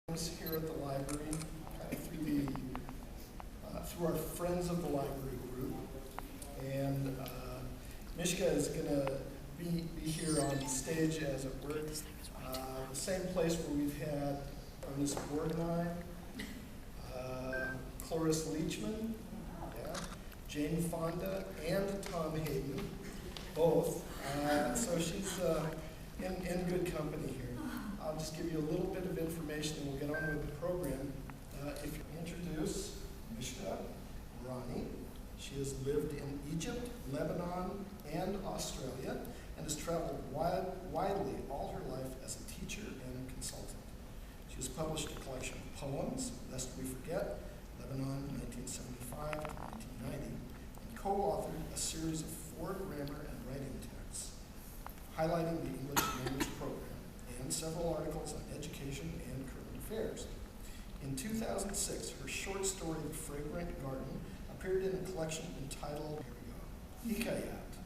Here at the library, through our Friends of the Library group, and Mishka is going to be here on stage, as it were, the same place where we've had Ernest Borgnine, Cloris Leachman, Jane Fonda, and Tom Hayden, both. So she's in good company here. I'll just give you a little bit of information and we'll get on with the program. If you introduce Mishka Mojabber, she has lived in Egypt, Lebanon, and Australia, and has traveled widely all her life as a teacher and consultant. She has published a collection of poems, Lest We Forget, Lebanon, 1975 to 1990, and co-authored a series of 4 grammar and writing texts, highlighting the English language program, and several articles on education and current affairs. In 2006, her short story, The Fragrant Garden, appeared in a collection entitled, Hikayat.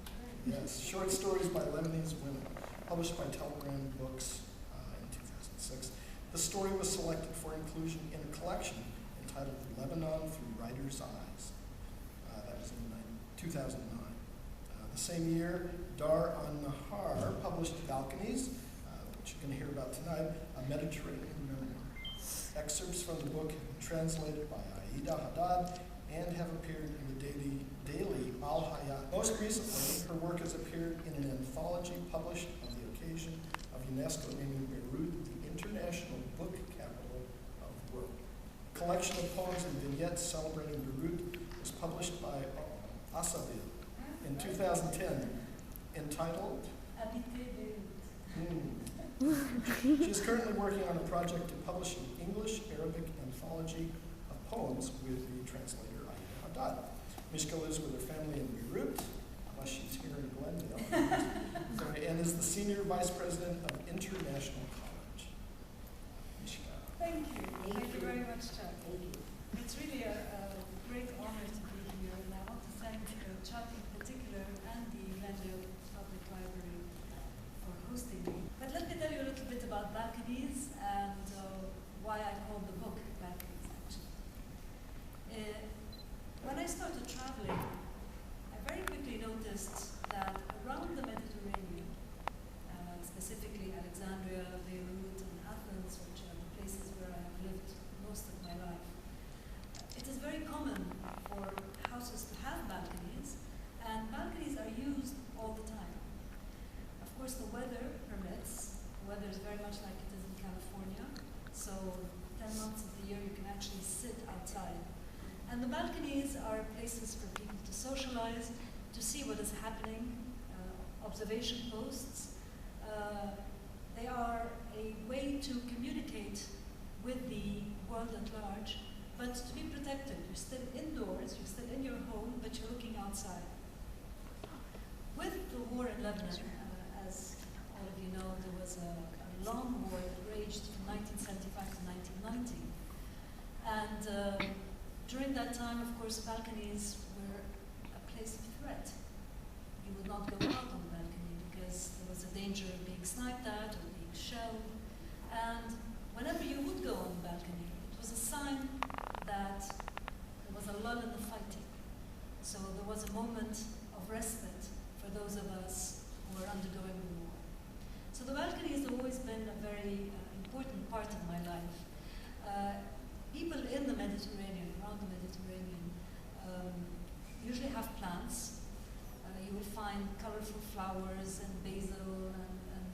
Yes, short stories by Lebanese women, published by Telegram Books in 2006. The story was selected for inclusion in a collection entitled Lebanon Through Writer's Eyes. That was in 2009. The same year, Dar an-Nahar published Balconies, which you're going to hear about tonight, a Mediterranean memoir. Excerpts from the book have been translated by Aida Haddad and have appeared in the daily Al-Hayat. Most recently, her work has appeared in an anthology published on the occasion of UNESCO naming Beirut the International Book Capital of the World. A collection of poems and vignettes celebrating Beirut was published by Asabil in 2010, entitled She is currently working on a project to publish an English-Arabic anthology of poems with the translator Aida Haddad. Mishka lives with her family in Beirut, unless she's here in Glendale, and is the senior vice president of International College. Mishka. Thank you. Thank you very much, Chuck. It's really a great honor to be here, and I want to thank Chuck in particular and the Glendale Public Library for hosting me. But let me tell you a little bit about Balconies and why I called the book Balconies, actually. When I started traveling, I very quickly noticed that around the Mediterranean, specifically Alexandria, Beirut, and Athens, which are the places where I have lived most of my life, it is very common for houses to have balconies, and balconies are used all the time. Of course, the weather permits. The weather is very much like it is in California, so 10 months of the year you can actually sit outside. And the balconies are places for people to socialize, to see what is happening, observation posts. They are a way to communicate with the world at large, but to be protected. You're still indoors, you're still in your home, but you're looking outside. With the war in Lebanon, as all of you know, there was a long war that raged from 1975 to 1990. And during that time, of course, balconies were a place of threat. You would not go out on the balcony because there was a danger of being sniped at or being shelled. And whenever you would go on the balcony, it was a sign that there was a lull in the fighting. So there was a moment of respite for those of us who are undergoing the war. So the balcony has always been a very important part of my life. People in the Mediterranean, around the Mediterranean, usually have plants. You will find colorful flowers and basil, and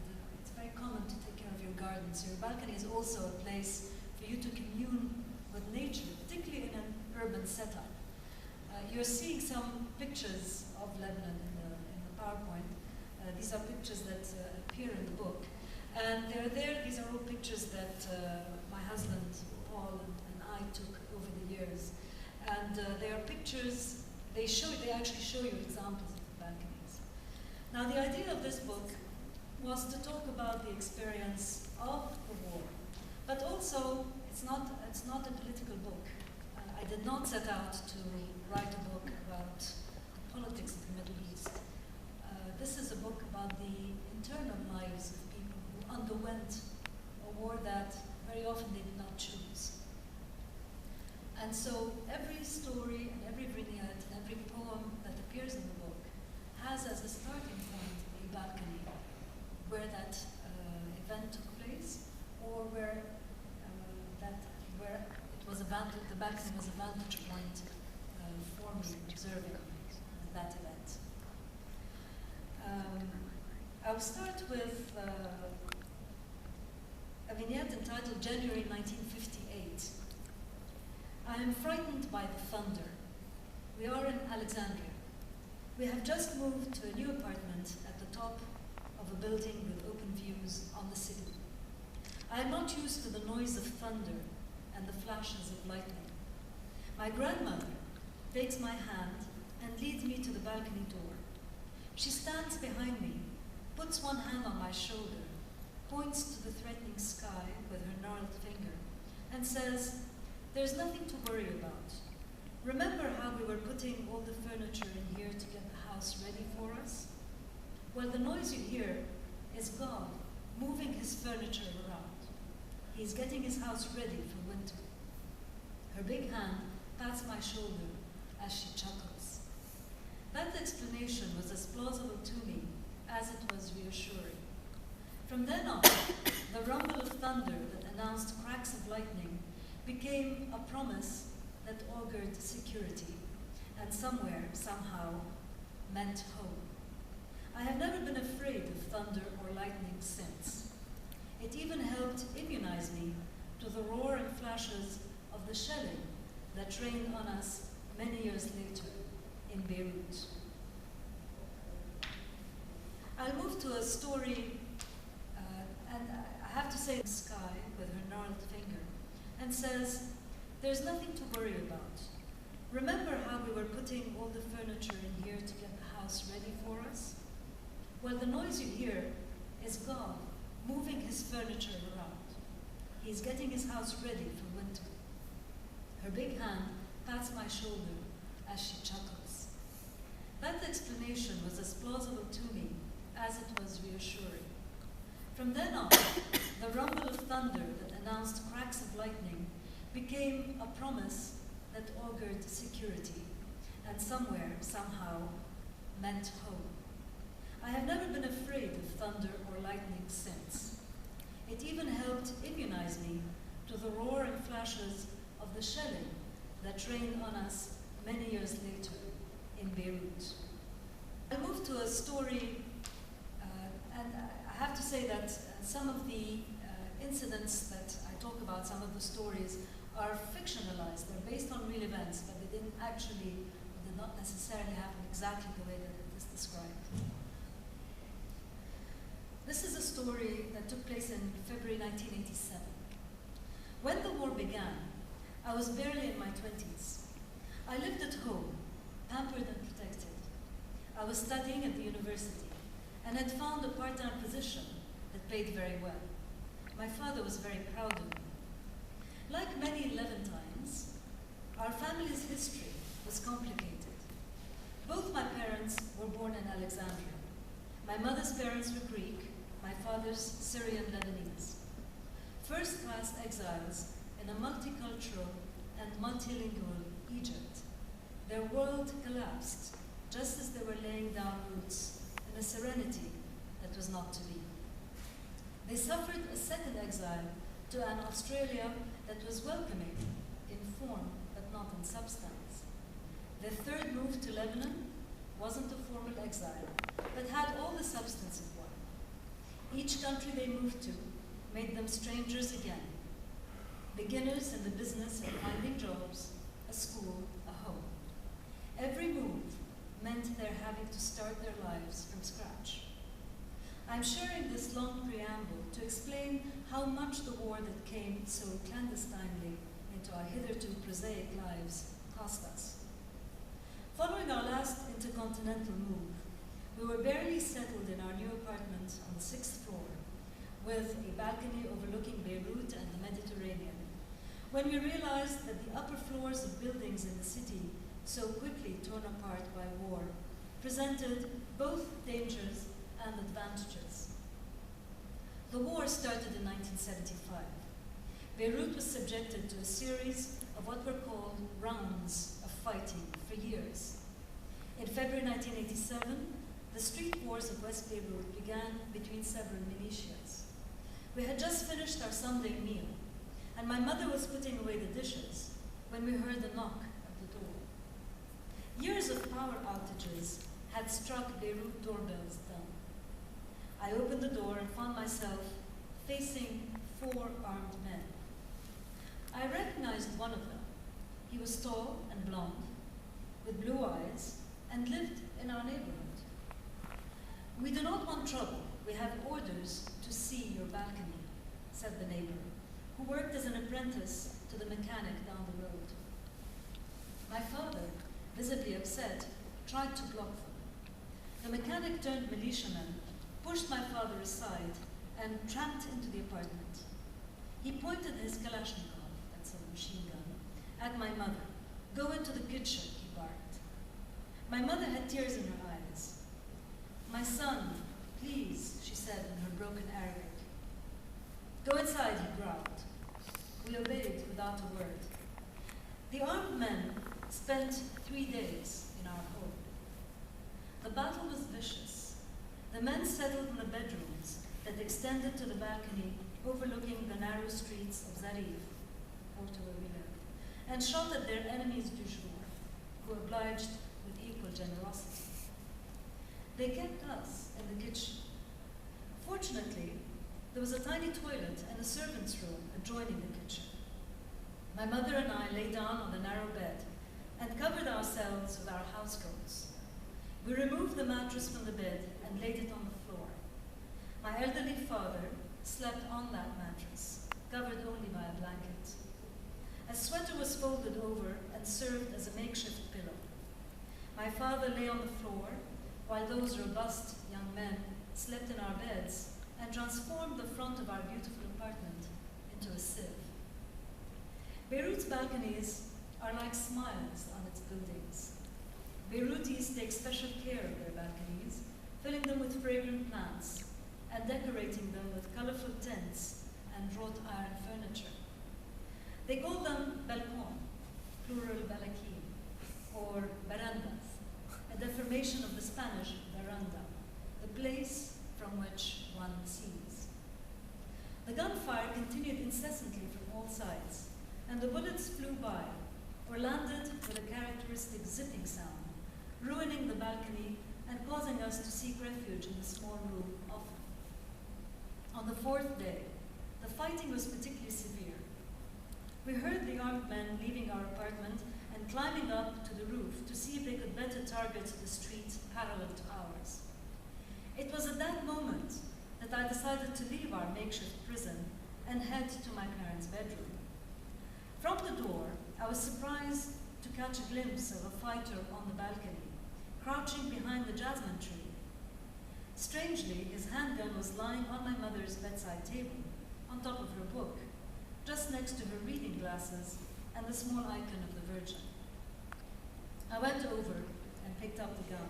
it's very common to take care of your garden. So your balcony is also a place for you to commune with nature, particularly in an urban setup. You're seeing some pictures of Lebanon in the PowerPoint. These are pictures that appear in the book. And they're there, these are all pictures that my husband, Paul, and I took over the years. And they are pictures, they actually show you examples of the balconies. Now the idea of this book was to talk about the experience of the war, but also it's not a political book. I did not set out to write a book about the politics of the Middle East. This is a book about the internal lives of people who underwent a war that very often they did not choose. And so every story and every vignette and every poem that appears in the book has as a starting point a balcony where that event took place, or where it was the balcony was a vantage point for me observing that event. I'll start with a vignette entitled January 1958. I am frightened by the thunder. We are in Alexandria. We have just moved to a new apartment at the top of a building with open views on the city. I am not used to the noise of thunder and the flashes of lightning. My grandmother takes my hand and leads me to the balcony door. She stands behind me, puts one hand on my shoulder, points to the threatening sky with her gnarled finger, and says, "There's nothing to worry about. Remember how we were putting all the furniture in here to get the house ready for us? Well, the noise you hear is God moving his furniture around. He's getting his house ready for winter." Her big hand pats my shoulder as she chuckles. That explanation was as plausible to me as it was reassuring. From then on, the rumble of thunder that announced cracks of lightning became a promise that augured security, and somewhere, somehow, meant home. I have never been afraid of thunder or lightning since. It even helped immunize me to the roar and flashes of the shelling that rained on us many years later in Beirut. I'll move to a story, and I have to say, sky with her gnarled finger, and says, "There's nothing to worry about. Remember how we were putting all the furniture in here to get the house ready for us? Well, the noise you hear is God moving his furniture around. He's getting his house ready for winter." Her big hand pats my shoulder as she chuckles. That explanation was as plausible to me as it was reassuring. From then on, the rumble of thunder that announced cracks of lightning became a promise that augured security, and somewhere, somehow, meant home. I have never been afraid of thunder or lightning since. It even helped immunize me to the roar and flashes of the shelling that rained on us many years later in Beirut. I moved to a story, and I have to say that some of the incidents that I talk about, some of the stories, are fictionalized. They're based on real events, but they did not necessarily happen exactly the way that it is described. This is a story that took place in February 1987. When the war began, I was barely in my 20s. I lived at home, pampered and protected. I was studying at the university and had found a part-time position that paid very well. My father was very proud of me. Like many Levantines, our family's history was complicated. Both my parents were born in Alexandria. My mother's parents were Greek, my father's Syrian Lebanese. First-class exiles in a multicultural and multilingual Egypt. Their world collapsed just as they were laying down roots in a serenity that was not to be. They suffered a second exile to an Australia that was welcoming in form but not in substance. Their third move to Lebanon wasn't a formal exile, but had all the substance of one. Each country they moved to made them strangers again, beginners in the business of finding jobs, a school, a home. Every move meant their having to start their lives from scratch. I'm sharing this long preamble to explain how much the war that came so clandestinely into our hitherto prosaic lives cost us. Following our last intercontinental move, we were barely settled in our new apartment on the 6th floor, with a balcony overlooking Beirut and the Mediterranean, when we realized that the upper floors of buildings in the city, so quickly torn apart by war, presented both dangers and advantages. The war started in 1975. Beirut was subjected to a series of what were called rounds of fighting for years. In February 1987, the street wars of West Beirut began between several militias. We had just finished our Sunday meal, and my mother was putting away the dishes when we heard a knock at the door. Years of power outages had struck Beirut doorbells dumb. I opened the door and found myself facing 4 armed men. I recognized one of them. He was tall and blond, with blue eyes, and lived in our neighborhood. "We do not want trouble. We have orders to see your balcony," said the neighbor, who worked as an apprentice to the mechanic down the road. My father, visibly upset, tried to block them. The mechanic turned militiaman, pushed my father aside, and tramped into the apartment. He pointed his Kalashnikov, that's a machine gun, at my mother. "Go into the kitchen," he barked. My mother had tears in her eyes. "My son, please," she said in her broken Arabic. "Go inside," he growled. We obeyed without a word. The armed men spent 3 days in our home. The battle was vicious. The men settled in the bedrooms that extended to the balcony overlooking the narrow streets of Zarif, Porto where we lived, and shot at their enemies du jour, who obliged with equal generosity. They kept us in the kitchen. Fortunately, there was a tiny toilet and a servant's room adjoining the kitchen. My mother and I lay down on the narrow bed and covered ourselves with our housecoats. We removed the mattress from the bed and laid it on the floor. My elderly father slept on that mattress, covered only by a blanket. A sweater was folded over and served as a makeshift pillow. My father lay on the floor, while those robust young men slept in our beds and transformed the front of our beautiful apartment into a sieve. Beirut's balconies are like smiles on its buildings. Beirutis take special care of their balconies, filling them with fragrant plants and decorating them with colorful tents and wrought iron furniture. They call them balcon, plural balakin, or barandas, a deformation of the Spanish baranda, the place from which one sees. The gunfire continued incessantly from all sides, and the bullets flew by or landed with a characteristic zipping sound, ruining the balcony and causing us to seek refuge in the small room often. On the 4th day, the fighting was particularly severe. We heard the armed men leaving our apartment and climbing up to the roof to see if they could better target the street parallel to ours. It was at that moment that I decided to leave our makeshift prison and head to my parents' bedroom. From the door, I was surprised to catch a glimpse of a fighter on the balcony, crouching behind the jasmine tree. Strangely, his handgun was lying on my mother's bedside table, on top of her book, just next to her reading glasses and the small icon of the Virgin. I went over and picked up the gun.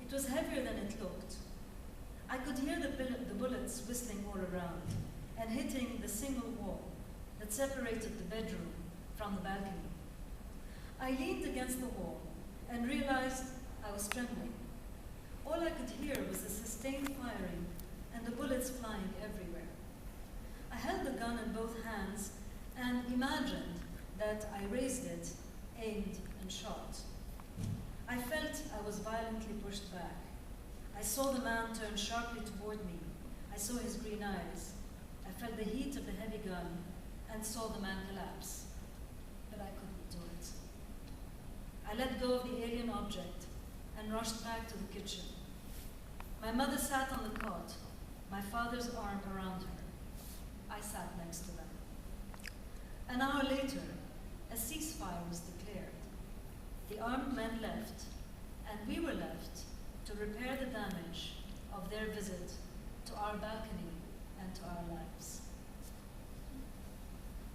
It was heavier than it looked. I could hear the bullets whistling all around and hitting the single wall that separated the bedroom from the balcony. I leaned against the wall and realized I was trembling. All I could hear was the sustained firing and the bullets flying everywhere. I held the gun in both hands and imagined that I raised it, aimed, and shot. I felt I was violently pushed back. I saw the man turn sharply toward me. I saw his green eyes. I felt the heat of the heavy gun and saw the man collapse. But I couldn't do it. I let go of the alien object and rushed back to the kitchen. My mother sat on the cot, my father's arm around her. I sat next to them. An hour later, a ceasefire was declared. The armed men left, and we were left to repair the damage of their visit to our balcony and to our lives.